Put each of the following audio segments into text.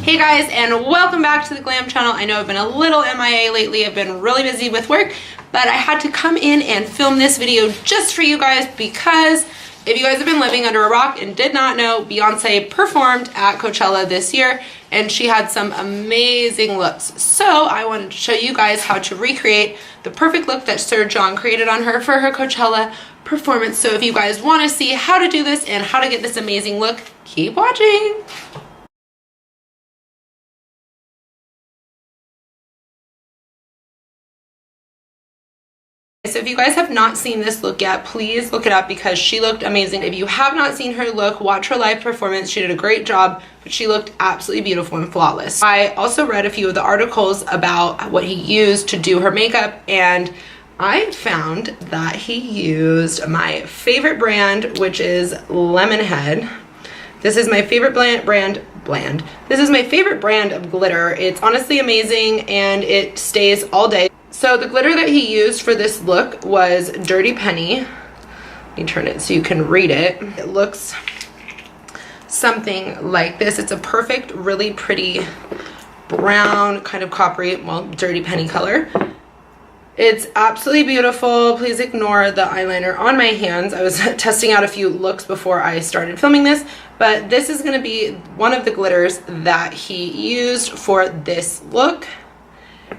Hey guys, and welcome back to the Glam channel. I know I've been a little MIA lately. I've been really busy with work, but I had to come in and film this video just for you guys because if you guys have been living under a rock and did not know, Beyonce performed at Coachella this year and she had some amazing looks. So I wanted to show you guys how to recreate the perfect look that Sir John created on her for her Coachella performance. So if you guys want to see how to do this and how to get this amazing look, keep watching. So if you guys have not seen this look yet, please look it up because she looked amazing. If you have not seen her look, watch her live performance. She did a great job, but she looked absolutely beautiful and flawless. I also read a few of the articles about what he used to do her makeup, and I found that he used my favorite brand, which is Lemonhead. This is my favorite This is my favorite brand of glitter. It's honestly amazing and it stays all day. So the glitter that he used for this look was Dirty Penny. Let me turn it so you can read it. It looks something like this. It's a perfect, really pretty brown, kind of coppery, well, Dirty Penny color. It's absolutely beautiful. Please ignore the eyeliner on my hands. I was testing out a few looks before I started filming this, but this is gonna be one of the glitters that he used for this look.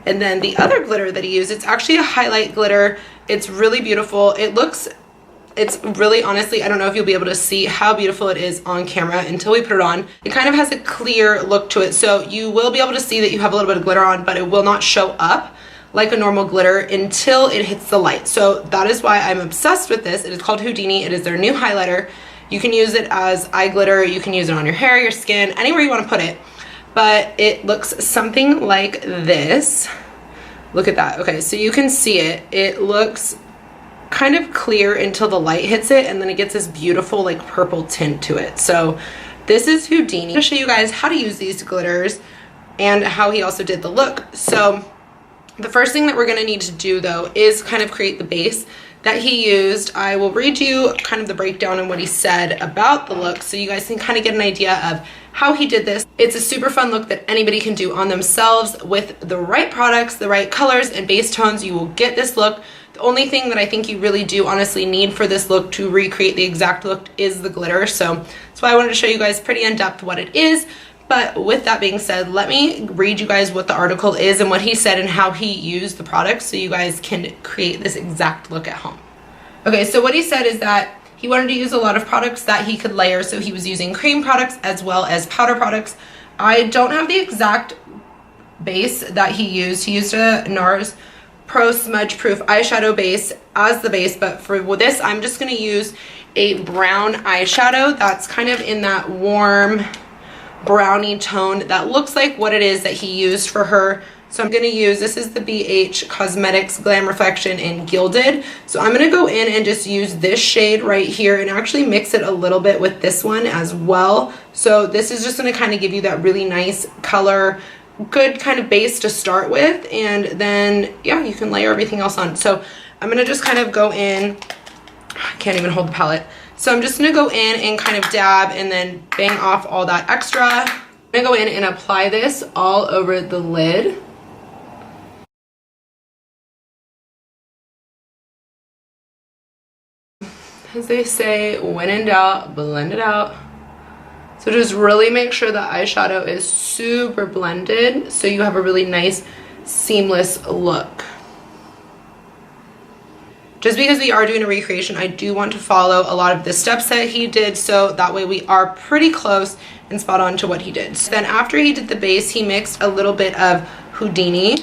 And then the other glitter that he used, it's actually a highlight glitter. It's really beautiful. It's really, honestly, I don't know if you'll be able to see how beautiful it is on camera until we put it on. It kind of has a clear look to it, so you will be able to see that you have a little bit of glitter on, but it will not show up like a normal glitter until it hits the light. So that is why I'm obsessed with this. It is called Houdini. It is their new highlighter. You can use it as eye glitter. You can use it on your hair, your skin, anywhere you want to put it. But it looks something like this. Look at that. Okay, so you can see it. It looks kind of clear until the light hits it, and then it gets this beautiful like purple tint to it. So this is Houdini. I'm gonna show you guys how to use these glitters and how he also did the look. So the first thing that we're gonna need to do though is kind of create the base that he used. I will read you kind of the breakdown and what he said about the look so you guys can kind of get an idea of how he did this. It's a super fun look that anybody can do on themselves with the right products, the right colors and base tones. You will get this look. The only thing that I think you really do honestly need for this look to recreate the exact look is the glitter. So that's why I wanted to show you guys pretty in depth what it is. But with that being said, let me read you guys what the article is and what he said and how he used the products so you guys can create this exact look at home. Okay, so what he said is that he wanted to use a lot of products that he could layer, so he was using cream products as well as powder products. I don't have the exact base that he used. He used a NARS Pro Smudge Proof eyeshadow base as the base, but for this I'm just going to use a brown eyeshadow that's kind of in that warm brownie tone that looks like what it is that he used for her. So I'm going to use, this is the BH Cosmetics Glam Reflection in Gilded. So I'm going to go in and just use this shade right here and actually mix it a little bit with this one as well. So this is just going to kind of give you that really nice color, good kind of base to start with. And then, yeah, you can layer everything else on. So I'm going to just kind of go in, I can't even hold the palette. So I'm just going to go in and kind of dab and then bang off all that extra. I'm going to go in and apply this all over the lid. As they say, when in doubt, blend it out. So just really make sure the eyeshadow is super blended so you have a really nice seamless look. Just because we are doing a recreation, I do want to follow a lot of the steps that he did, so that way we are pretty close and spot on to what he did. So then after he did the base, he mixed a little bit of Houdini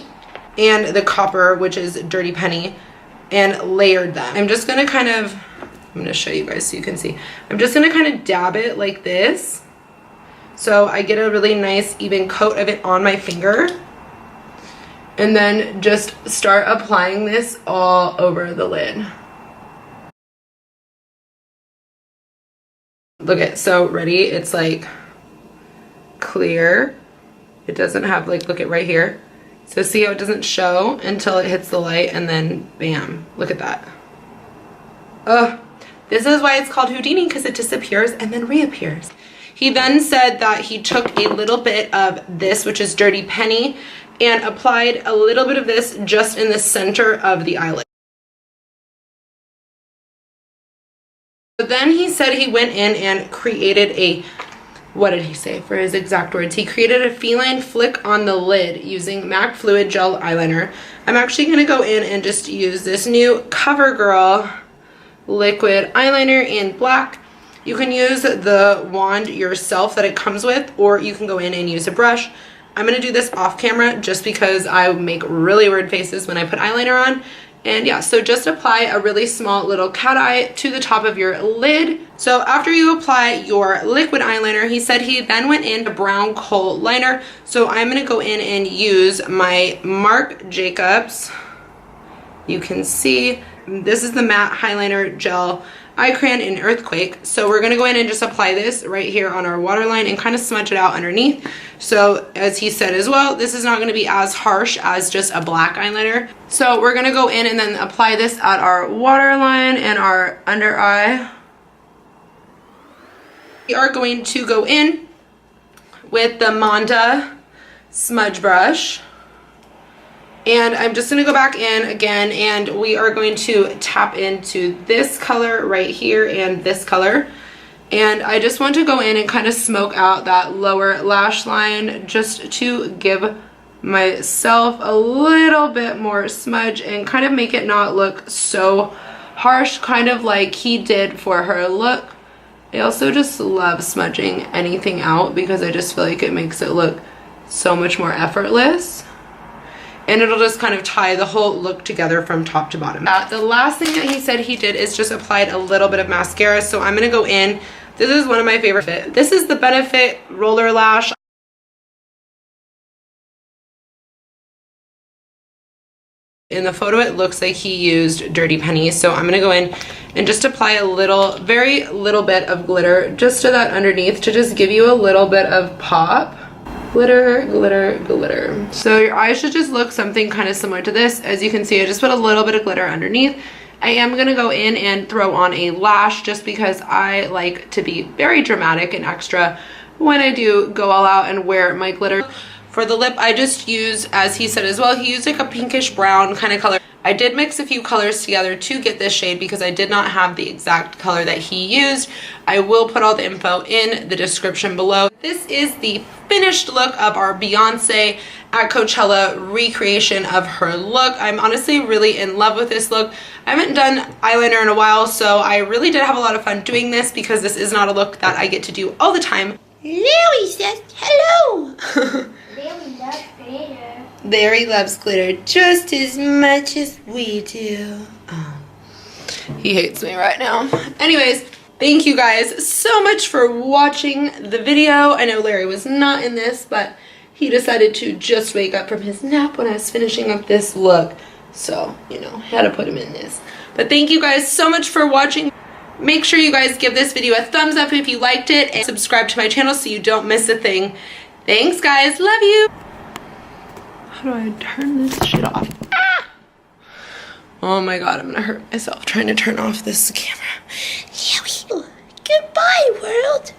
and the copper, which is Dirty Penny, and layered them. I'm just gonna kind of, I'm gonna show you guys so you can see. I'm just gonna kind of dab it like this, so I get a really nice even coat of it on my finger. And then just start applying this all over the lid. Look at, so ready? It's like clear. It doesn't have like, look at right here. So see how it doesn't show until it hits the light and then bam, look at that. Ugh. This is why it's called Houdini, because it disappears and then reappears. He then said that he took a little bit of this, which is Dirty Penny, and applied a little bit of this just in the center of the eyelid. But then he said he went in and created a, what did he say for his exact words? He created a feline flick on the lid using MAC Fluid Gel Eyeliner. I'm actually going to go in and just use this new Covergirl liquid eyeliner in black. You can use the wand yourself that it comes with, or you can go in and use a brush. I'm going to do this off camera just because I make really weird faces when I put eyeliner on. And yeah, so just apply a really small little cat eye to the top of your lid. So after you apply your liquid eyeliner, he said he then went in a brown kohl liner. So I'm going to go in and use my Marc Jacobs. You can see this is the matte highliner gel eye crayon in Earthquake. So we're going to go in and just apply this right here on our waterline and kind of smudge it out underneath. So as he said as well, this is not going to be as harsh as just a black eyeliner. So we're going to go in and then apply this at our waterline and our under eye. We are going to go in with the Manda smudge brush. And I'm just going to go back in again, and we are going to tap into this color right here and this color. And I just want to go in and kind of smoke out that lower lash line just to give myself a little bit more smudge and kind of make it not look so harsh, kind of like he did for her look. I also just love smudging anything out because I just feel like it makes it look so much more effortless. And it'll just kind of tie the whole look together from top to bottom. The last thing that he said he did is just applied a little bit of mascara. So I'm going to go in. This is one of my favorite. This is the Benefit Roller Lash. In the photo, it looks like he used Dirty Penny. So I'm going to go in and just apply a little, very little bit of glitter just to that underneath to just give you a little bit of pop. Glitter, glitter, glitter. So your eyes should just look something kind of similar to this. As you can see, I just put a little bit of glitter underneath. I am going to go in and throw on a lash just because I like to be very dramatic and extra when I do go all out and wear my glitter. For the lip, I just use, as he said as well, he used like a pinkish brown kind of color. I did mix a few colors together to get this shade because I did not have the exact color that he used. I will put all the info in the description below. This is the finished look of our Beyonce at Coachella recreation of her look. I'm honestly really in love with this look. I haven't done eyeliner in a while, so I really did have a lot of fun doing this because this is not a look that I get to do all the time. Larry says hello. Larry loves glitter. Larry loves glitter just as much as we do. Oh, he hates me right now. Anyways, thank you guys so much for watching the video. I know Larry was not in this, but he decided to just wake up from his nap when I was finishing up this look. So, you know, had to put him in this. But thank you guys so much for watching. Make sure you guys give this video a thumbs up if you liked it and subscribe to my channel so you don't miss a thing. Thanks guys, love you. How do I turn this shit off? Ah! Oh my god, I'm gonna hurt myself trying to turn off this camera. Goodbye, world.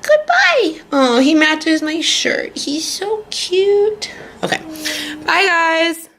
Goodbye. Oh, he matches my shirt. He's so cute. Okay, bye guys.